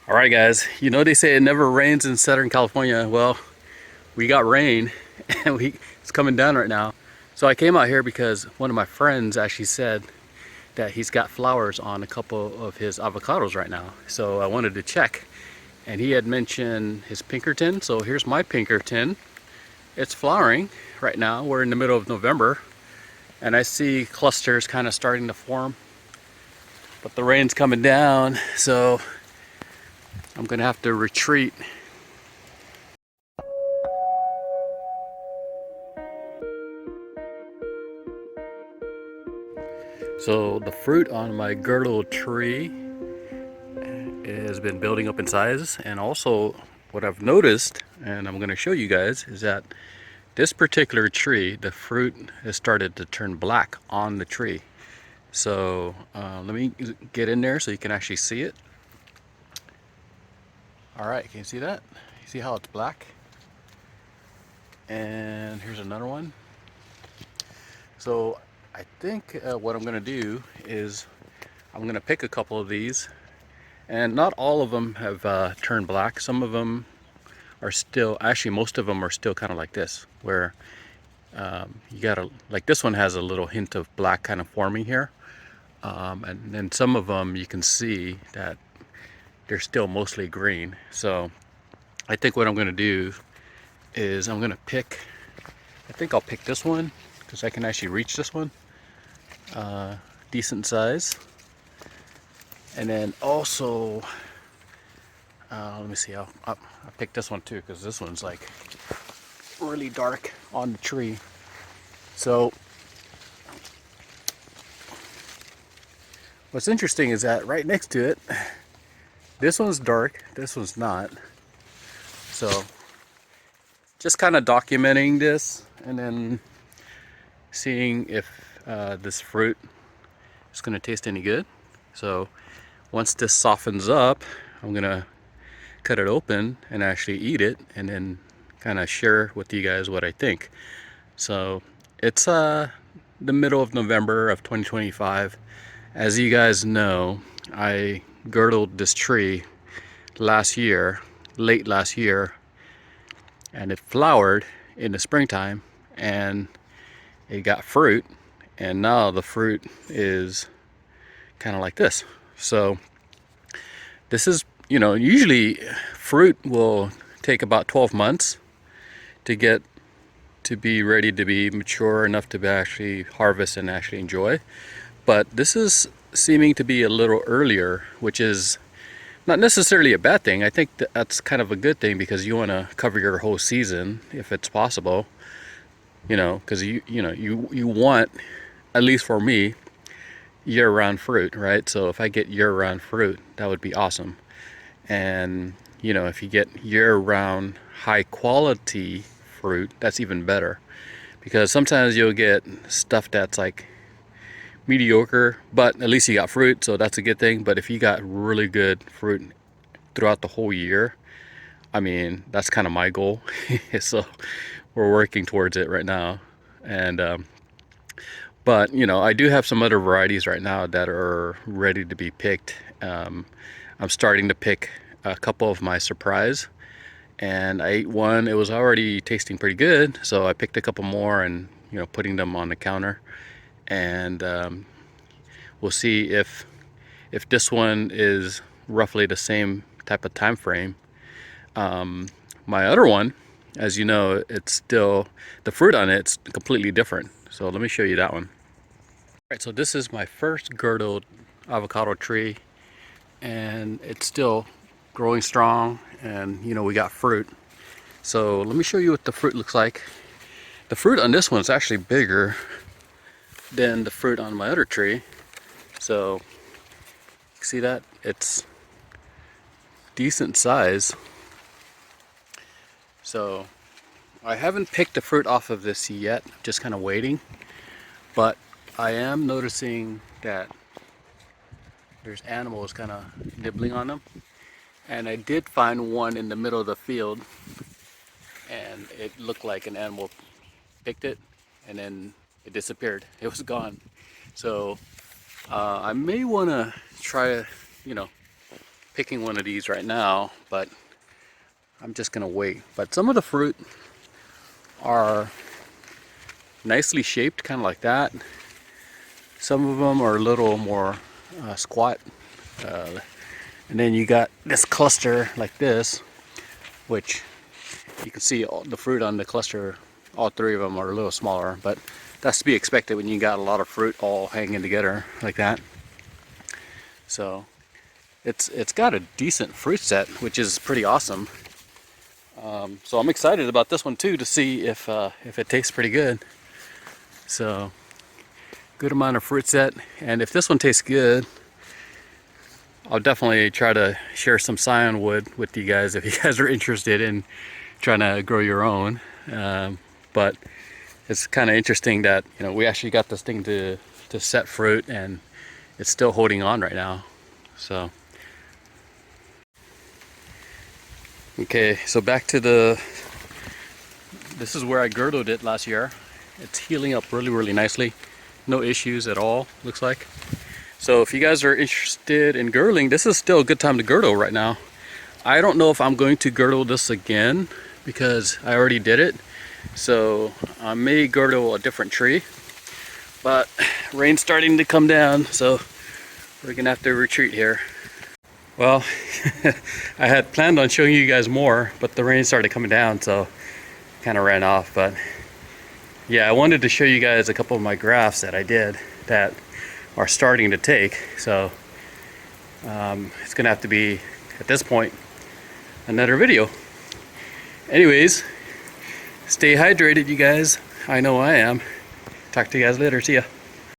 All right, guys. You know they say it never rains in Southern California. Well, we got rain, and it's coming down right now. So I came out here because one of my friends actually said that he's got flowers on a couple of his avocados right now. So I wanted to check, and he had mentioned his Pinkerton. So here's my Pinkerton. It's flowering right now. We're in the middle of November, and I see clusters kind of starting to form. But the rain's coming down, so I'm gonna have to retreat. So the fruit on my girdle tree has been building up in size, and also what I've noticed, and I'm going to show you guys, is that this particular tree, the fruit has started to turn black on the tree. So let me get in there so you can actually see it. All right, can you see that? You see how it's black? And here's another one. So I think what I'm going to do is I'm going to pick a couple of these, and not all of them have turned black. Some of them are still, actually most of them are still kind of like this, where you gotta, like this one has a little hint of black kind of forming here. And then some of them you can see that they're still mostly green. So I think what I'm gonna do is I'm gonna pick, I think I'll pick this one because I can actually reach this one. Decent size. And then also, let me see, I'll pick this one too because this one's like really dark on the tree. So what's interesting is that right next to it, this one's dark, this one's not. So just kind of documenting this and then seeing if this fruit is going to taste any good. So once this softens up, I'm going to cut it open and actually eat it and then kind of share with you guys what I think. So it's the middle of November of 2025. As you guys know, I girdled this tree last year, late last year, and it flowered in the springtime and it got fruit, and now the fruit is kind of like this. So this is, you know, usually fruit will take about 12 months to get to be ready to be mature enough to actually harvest and actually enjoy. But this is seeming to be a little earlier, which is not necessarily a bad thing. I think that's kind of a good thing because you want to cover your whole season if it's possible. You know, because you want, at least for me, year-round fruit, right? So if I get year-round fruit, that would be awesome. And you know, if you get year-round high quality fruit, that's even better, because sometimes you'll get stuff that's like mediocre, but at least you got fruit, so that's a good thing. But if you got really good fruit throughout the whole year, I mean, that's kind of my goal. So we're working towards it right now. And but you know, I do have some other varieties right now that are ready to be picked. I'm starting to pick a couple of my surprise, and I ate one. It was already tasting pretty good, so I picked a couple more and, you know, putting them on the counter. And we'll see if this one is roughly the same type of time frame. My other one, as you know, it's still, the fruit on it's completely different. So let me show you that one. All right, so this is my first girdled avocado tree, and it's still growing strong, and you know, we got fruit. So let me show you what the fruit looks like. The fruit on this one is actually bigger than the fruit on my other tree. So see that? It's decent size. So I haven't picked the fruit off of this yet, just kind of waiting. But I am noticing that there's animals kind of nibbling on them. And I did find one in the middle of the field, and it looked like an animal picked it and then it disappeared. It was gone. So I may want to try, you know, picking one of these right now, but I'm just gonna wait. But some of the fruit are nicely shaped, kind of like that. Some of them are a little more squat. And then you got this cluster like this, which you can see all the fruit on the cluster, all three of them are a little smaller, but that's to be expected when you got a lot of fruit all hanging together like that. So it's got a decent fruit set, which is pretty awesome. So I'm excited about this one too, to see if it tastes pretty good. So good amount of fruit set, and if this one tastes good, I'll definitely try to share some scion wood with you guys if you guys are interested in trying to grow your own. But it's kind of interesting that, you know, we actually got this thing to set fruit and it's still holding on right now. So okay, so back to this is where I girdled it last year. It's healing up really nicely, no issues at all, looks like. So if you guys are interested in girdling, this is still a good time to girdle right now. I don't know if I'm going to girdle this again because I already did it. So I may girdle a different tree, but rain's starting to come down, so we're gonna have to retreat here. Well, I had planned on showing you guys more, but the rain started coming down, so kind of ran off. But yeah, I wanted to show you guys a couple of my grafts that I did that are starting to take. So it's gonna have to be, at this point, another video. Anyways, stay hydrated, you guys. I know I am. Talk to you guys later. See ya.